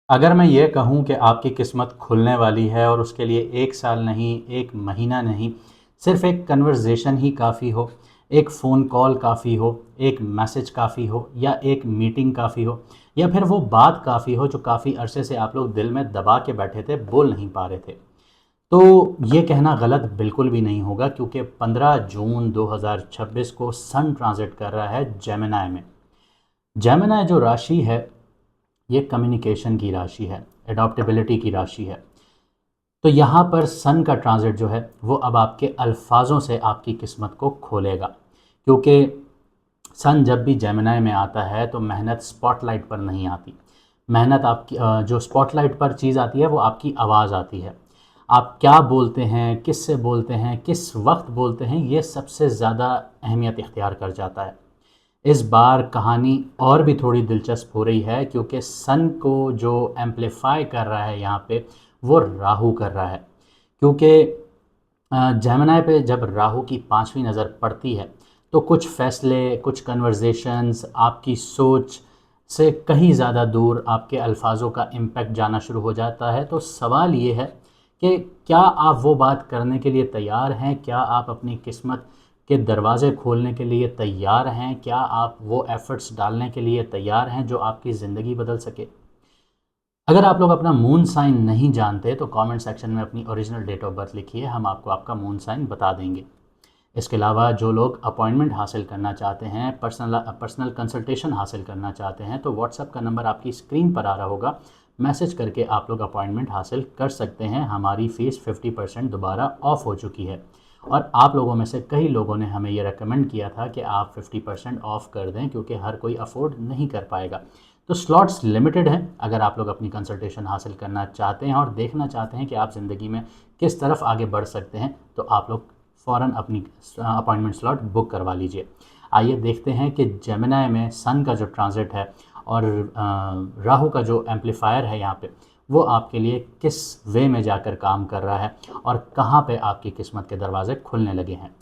अगर मैं ये कहूँ कि आपकी किस्मत खुलने वाली है और उसके लिए 1 साल नहीं, 1 महीना नहीं, सिर्फ़ एक कन्वर्सेशन ही काफ़ी हो, एक फ़ोन कॉल काफ़ी हो, एक मैसेज काफ़ी हो या एक मीटिंग काफ़ी हो या फिर वो बात काफ़ी हो जो काफ़ी अरसे से आप लोग दिल में दबा के बैठे थे, बोल नहीं पा रहे थे। तो ये कहना गलत बिल्कुल भी नहीं होगा क्योंकि 15 जून 2026 को सन ट्रांज़िट कर रहा है जेमिनी में। जेमिनी जो राशि है, ये कम्युनिकेशन की राशि है, एडॉप्टेबिलिटी की राशि है। तो यहाँ पर सन का ट्रांज़िट जो है वो अब आपके अल्फाज़ों से आपकी किस्मत को खोलेगा, क्योंकि सन जब भी जेमिनी में आता है तो मेहनत स्पॉटलाइट पर नहीं आती। मेहनत आपकी जो स्पॉटलाइट पर चीज़ आती है वो आपकी आवाज़ आती है। आप क्या बोलते हैं, किससे बोलते हैं, किस वक्त बोलते हैं, ये सबसे ज़्यादा अहमियत इख्तियार कर जाता है। इस बार कहानी और भी थोड़ी दिलचस्प हो रही है क्योंकि सन को जो एम्पलीफाई कर रहा है यहाँ पे वो राहु कर रहा है। क्योंकि जेमिनी पे जब राहु की 5वीं नज़र पड़ती है तो कुछ फ़ैसले, कुछ कन्वर्सेशंस आपकी सोच से कहीं ज़्यादा दूर आपके अल्फाज़ों का इम्पैक्ट जाना शुरू हो जाता है। तो सवाल ये है कि क्या आप वो बात करने के लिए तैयार हैं? क्या आप अपनी किस्मत के दरवाज़े खोलने के लिए तैयार हैं? क्या आप वो एफ़र्ट्स डालने के लिए तैयार हैं जो आपकी ज़िंदगी बदल सके? अगर आप लोग अपना मून साइन नहीं जानते तो कमेंट सेक्शन में अपनी ओरिजिनल डेट ऑफ बर्थ लिखिए, हम आपको आपका मून साइन बता देंगे। इसके अलावा जो लोग अपॉइंटमेंट हासिल करना चाहते हैं, पर्सनल कंसल्टेशन हासिल करना चाहते हैं, तो व्हाट्सएप का नंबर आपकी स्क्रीन पर आ रहा होगा, मैसेज करके आप लोग अपॉइंटमेंट हासिल कर सकते हैं। हमारी फ़ीस 50% दोबारा ऑफ़ हो चुकी है और आप लोगों में से कई लोगों ने हमें ये रेकमेंड किया था कि आप 50% ऑफ़ कर दें क्योंकि हर कोई अफोर्ड नहीं कर पाएगा। तो स्लॉट्स लिमिटेड हैं। अगर आप लोग अपनी कंसल्टेशन हासिल करना चाहते हैं और देखना चाहते हैं कि आप ज़िंदगी में किस तरफ आगे बढ़ सकते हैं, तो आप लोग फ़ौरन अपनी अपॉइंटमेंट स्लॉट बुक करवा लीजिए। आइए देखते हैं कि जेमिनी में सन का जो ट्रांज़िट है और राहु का जो एम्पलीफायर है यहाँ पे, वो आपके लिए किस वे में जाकर काम कर रहा है और कहाँ पे आपकी किस्मत के दरवाज़े खुलने लगे हैं।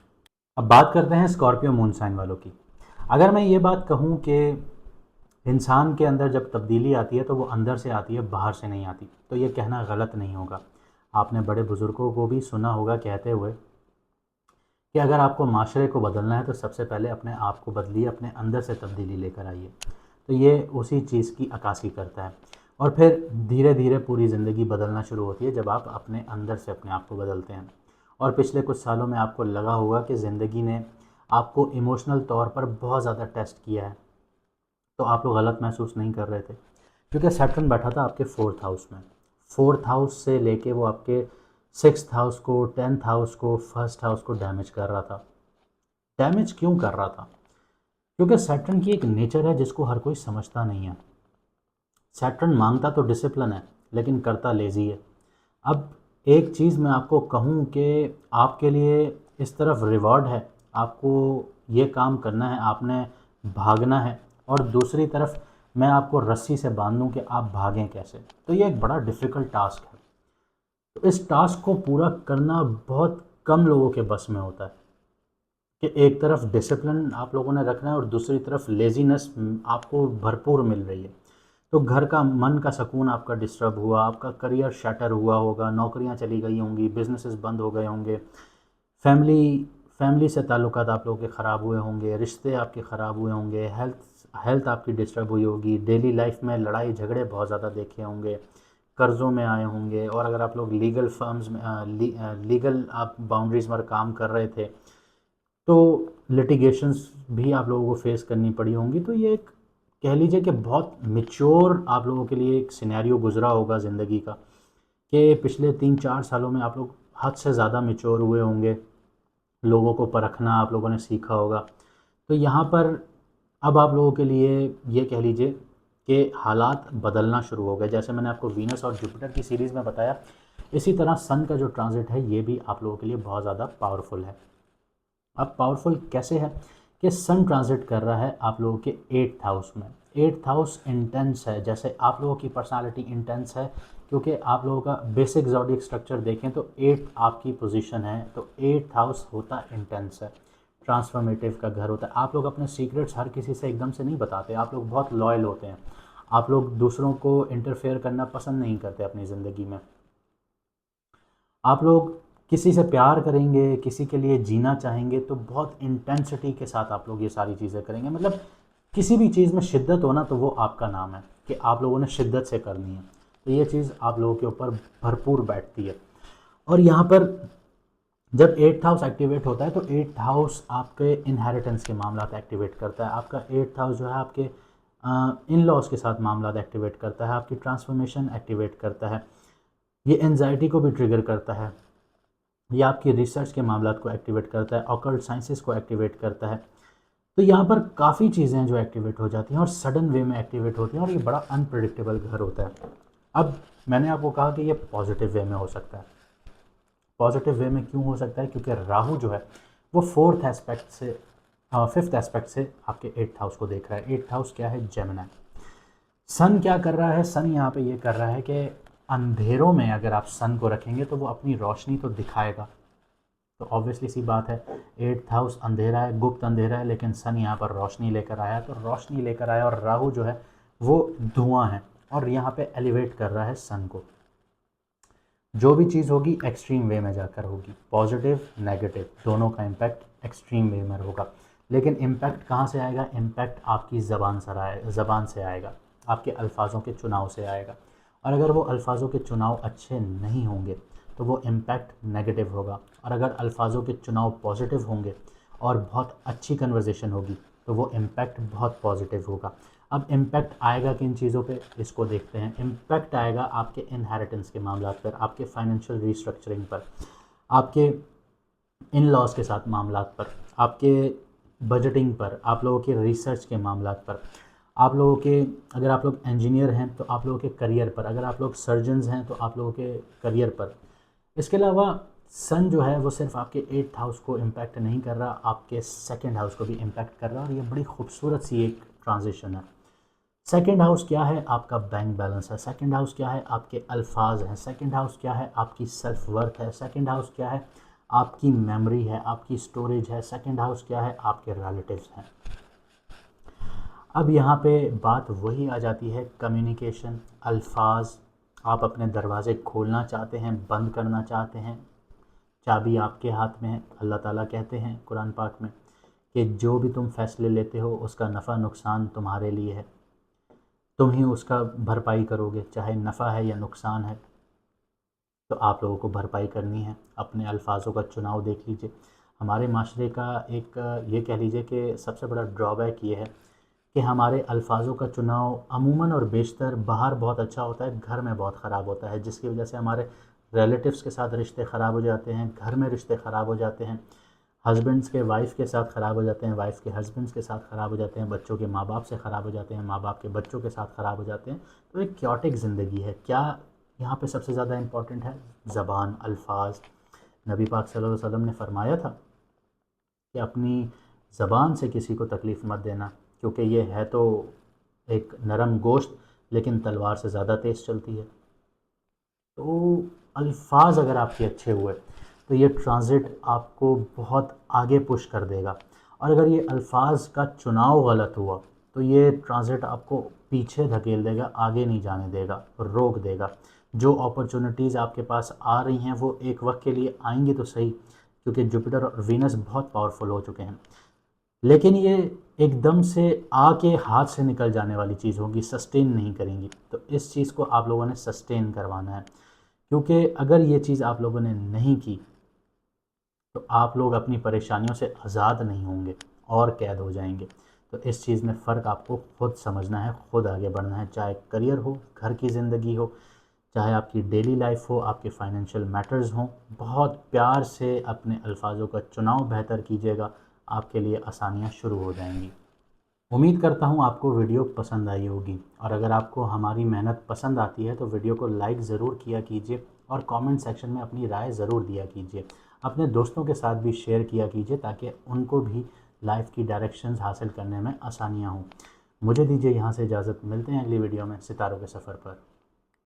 अब बात करते हैं स्कॉर्पियो मून साइन वालों की। अगर मैं ये बात कहूँ कि इंसान के अंदर जब तब्दीली आती है तो वो अंदर से आती है, बाहर से नहीं आती, तो ये कहना गलत नहीं होगा। आपने बड़े बुज़ुर्गों को भी सुना होगा कहते हुए कि अगर आपको माशरे को बदलना है तो सबसे पहले अपने आप को बदलिए, अपने अंदर से तब्दीली लेकर आइए। तो ये उसी चीज़ की अक्कासी करता है और फिर धीरे धीरे पूरी ज़िंदगी बदलना शुरू होती है जब आप अपने अंदर से अपने आप को बदलते हैं। और पिछले कुछ सालों में आपको लगा होगा कि ज़िंदगी ने आपको इमोशनल तौर पर बहुत ज़्यादा टेस्ट किया है, तो आप लोग गलत महसूस नहीं कर रहे थे क्योंकि सैटर्न बैठा था आपके 4th हाउस में। 4th हाउस से लेके वो आपके 6th हाउस को, 10th हाउस को, फर्स्ट हाउस को डैमेज कर रहा था। डैमेज क्यों कर रहा था? क्योंकि सैटर्न की एक नेचर है जिसको हर कोई समझता नहीं है। सैटर्न मांगता तो डिसिप्लिन है लेकिन करता लेज़ी है। अब एक चीज़ मैं आपको कहूँ कि आपके लिए इस तरफ रिवॉर्ड है, आपको ये काम करना है, आपने भागना है, और दूसरी तरफ मैं आपको रस्सी से बांध दूँ कि आप भागें कैसे। तो ये एक बड़ा डिफ़िकल्ट टास्क है। तो इस टास्क को पूरा करना बहुत कम लोगों के बस में होता है कि एक तरफ डिसिप्लिन आप लोगों ने रखना है और दूसरी तरफ लेज़ीनेस आपको भरपूर मिल रही है। तो घर का मन का सुकून आपका डिस्टर्ब हुआ, आपका करियर शटर हुआ होगा, नौकरियां चली गई होंगी, बिजनेसेस बंद हो गए होंगे, फैमिली फैमिली से ताल्लुकात आप लोगों के ख़राब हुए होंगे, रिश्ते आपके ख़राब हुए होंगे, हेल्थ हेल्थ आपकी डिस्टर्ब हुई होगी, डेली लाइफ में लड़ाई झगड़े बहुत ज़्यादा देखे होंगे, कर्ज़ों में आए होंगे, और अगर आप लोग लीगल फर्म्स में लीगल आप बाउंड्रीज़ पर काम कर रहे थे तो लिटिगेशंस भी आप लोगों को फेस करनी पड़ी होंगी। तो ये एक कह लीजिए कि बहुत मैच्योर आप लोगों के लिए एक सिनेरियो गुजरा होगा ज़िंदगी का कि पिछले 3-4 सालों में आप लोग हद से ज़्यादा मैच्योर हुए होंगे, लोगों को परखना आप लोगों ने सीखा होगा। तो यहाँ पर अब आप लोगों के लिए ये कह लीजिए कि हालात बदलना शुरू हो गए। जैसे मैंने आपको वीनस और जुपिटर की सीरीज़ में बताया, इसी तरह सन का जो ट्रांजिट है ये भी आप लोगों के लिए बहुत ज़्यादा पावरफुल है। अब पावरफुल कैसे है कि सन ट्रांजिट कर रहा है आप लोगों के 8th हाउस में। 8th हाउस इंटेंस है, जैसे आप लोगों की पर्सनालिटी इंटेंस है क्योंकि आप लोगों का बेसिक ज़ोडिक स्ट्रक्चर देखें तो 8 आपकी पोजीशन है, तो 8th हाउस होता इंटेंस है, ट्रांसफॉर्मेटिव का घर होता है। आप लोग अपने सीक्रेट्स हर किसी से एकदम से नहीं बताते, आप लोग बहुत लॉयल होते हैं। आप लोग दूसरों को इंटरफेयर करना पसंद नहीं करते अपनी ज़िंदगी में। आप लोग किसी से प्यार करेंगे, किसी के लिए जीना चाहेंगे तो बहुत इंटेंसिटी के साथ आप लोग ये सारी चीज़ें करेंगे। मतलब किसी भी चीज़ में शिद्दत हो ना तो वो आपका नाम है कि आप लोगों ने शिद्दत से करनी है। तो ये चीज़ आप लोगों के ऊपर भरपूर बैठती है। और यहाँ पर जब 8th हाउस एक्टिवेट होता है तो 8th हाउस आपके इनहेरिटेंस के मामला एक्टिवेट करता है। आपका 8th हाउस जो है आपके इन लॉज के साथ मामला एक्टिवेट करता है, आपकी ट्रांसफॉर्मेशन एक्टिवेट करता है, ये एनजाइटी को भी ट्रिगर करता है, ये आपकी रिसर्च के मामला को एक्टिवेट करता है, ऑकल्ट साइंसेस को एक्टिवेट करता है। तो यहाँ पर काफ़ी चीज़ें हैं जो एक्टिवेट हो जाती हैं और सडन वे में एक्टिवेट होती हैं और ये बड़ा अनप्रिडिक्टेबल घर होता है। अब मैंने आपको कहा कि ये पॉजिटिव वे में हो सकता है। पॉजिटिव वे में क्यों हो सकता है? क्योंकि राहु जो है वो 4th एस्पेक्ट से 5th एस्पेक्ट से आपके 8th हाउस को देख रहा है। 8th हाउस क्या है? जेमिनी। सन क्या कर रहा है? सन यहाँ पे ये कर रहा है कि अंधेरों में अगर आप सन को रखेंगे तो वो अपनी रोशनी तो दिखाएगा। तो ऑब्वियसली सी बात है, 8th हाउस अंधेरा है, गुप्त अंधेरा है, लेकिन सन यहाँ पर रोशनी लेकर आया। तो रोशनी लेकर आया और राहु जो है वो धुआं है और यहाँ पे एलिवेट कर रहा है सन को। जो भी चीज़ होगी एक्सट्रीम वे में जाकर होगी, पॉजिटिव नेगेटिव दोनों का इम्पैक्ट एक्सट्रीम वे में होगा। लेकिन इम्पैक्ट कहाँ से आएगा? इम्पैक्ट आपकी ज़बान से आएगा, आपके अल्फाजों के चुनाव से आएगा। और अगर वो अल्फाजों के चुनाव अच्छे नहीं होंगे तो वो इम्पैक्ट नेगेटिव होगा। और अगर अल्फाजों के चुनाव पॉजिटिव होंगे और बहुत अच्छी कन्वर्सेशन होगी तो वो इम्पैक्ट बहुत पॉजिटिव होगा। अब इम्पैक्ट आएगा किन चीज़ों पे, इसको देखते हैं। इम्पैक्ट आएगा आपके इनहेरिटेंस के मामला पर, आपके फाइनेंशियल रिस्ट्रक्चरिंग पर, आपके इन लॉज के साथ मामला पर, आपके बजटिंग पर, आप लोगों के रिसर्च के मामला पर, आप लोगों के, अगर आप लोग इंजीनियर हैं तो आप लोगों के करियर पर, अगर आप लोग सर्जन्स हैं तो आप लोगों के करियर पर। इसके अलावा सन जो है वो सिर्फ आपके 8th हाउस को इम्पैक्ट नहीं कर रहा, आपके 2nd हाउस को भी इम्पैक्ट कर रहा है। और ये बड़ी खूबसूरत सी एक ट्रांजिशन है। 2nd हाउस क्या है? आपका बैंक बैलेंस है। 2nd हाउस क्या है? आपके अल्फाज हैं। 2nd हाउस क्या है? आपकी सेल्फ वर्थ है। 2nd हाउस क्या है? आपकी मेमोरी है, आपकी स्टोरेज है। 2nd हाउस क्या है? आपके रिलेटिव्स हैं। अब यहाँ पे बात वही आ जाती है, कम्युनिकेशन, अल्फाज। आप अपने दरवाज़े खोलना चाहते हैं, बंद करना चाहते हैं, चाबी आपके हाथ में है। अल्लाह ताला कहते हैं कुरान पाक में कि जो भी तुम फैसले लेते हो उसका नफ़ा नुकसान तुम्हारे लिए है, तुम ही उसका भरपाई करोगे, चाहे नफ़ा है या नुकसान है। तो आप लोगों को भरपाई करनी है। अपने अल्फाजों का चुनाव देख लीजिए। हमारे माशरे का एक ये कह लीजिए कि सबसे बड़ा ड्रॉबैक ये है कि हमारे अल्फाजों का चुनाव अमूमन और बेशतर बाहर बहुत अच्छा होता है, घर में बहुत ख़राब होता है, जिसकी वजह से हमारे रिलेटिव्स के साथ रिश्ते ख़राब हो जाते हैं, घर में रिश्ते ख़राब हो जाते हैं, हस्बैंड्स के वाइफ़ के साथ ख़राब हो जाते हैं, वाइफ़ के हस्बैंड्स के साथ ख़राब हो जाते हैं, बच्चों के माँ बाप से ख़राब हो जाते हैं, माँ बाप के बच्चों के साथ ख़राब हो जाते हैं। तो एक क्योटिक ज़िंदगी है। क्या यहाँ पे सबसे ज़्यादा इम्पॉर्टेंट है? ज़बान, अल्फाज। नबी पाक सल्लल्लाहु अलैहि वसल्लम ने फरमाया था कि अपनी ज़बान से किसी को तकलीफ़ मत देना, क्योंकि ये है तो एक नरम गोश्त लेकिन तलवार से ज़्यादा तेज़ चलती है। तो अल्फाज अगर आपके अच्छे हुए तो ये ट्रांज़िट आपको बहुत आगे पुश कर देगा। और अगर ये अल्फाज का चुनाव गलत हुआ तो ये ट्रांज़िट आपको पीछे धकेल देगा, आगे नहीं जाने देगा, रोक देगा। जो अपॉर्चुनिटीज़ आपके पास आ रही हैं वो एक वक्त के लिए आएंगी तो सही, क्योंकि जुपिटर और वीनस बहुत पावरफुल हो चुके हैं, लेकिन ये एकदम से आके हाथ से निकल जाने वाली चीज़ होगी, सस्टेन नहीं करेंगी। तो इस चीज़ को आप लोगों ने सस्टेन करवाना है, क्योंकि अगर ये चीज़ आप लोगों ने नहीं की तो आप लोग अपनी परेशानियों से आज़ाद नहीं होंगे और कैद हो जाएंगे। तो इस चीज़ में फ़र्क आपको खुद समझना है, खुद आगे बढ़ना है, चाहे करियर हो, घर की ज़िंदगी हो, चाहे आपकी डेली लाइफ हो, आपके फाइनेंशियल मैटर्स हों। बहुत प्यार से अपने अल्फाजों का चुनाव बेहतर कीजिएगा, आपके लिए आसानियाँ शुरू हो जाएंगी। उम्मीद करता हूँ आपको वीडियो पसंद आई होगी, और अगर आपको हमारी मेहनत पसंद आती है तो वीडियो को लाइक ज़रूर किया कीजिए और कमेंट सेक्शन में अपनी राय ज़रूर दिया कीजिए। अपने दोस्तों के साथ भी शेयर किया कीजिए ताकि उनको भी लाइफ की डायरेक्शंस हासिल करने में आसानियाँ हों। मुझे दीजिए यहाँ से इजाज़त, मिलते हैं अगली वीडियो में सितारों के सफ़र पर।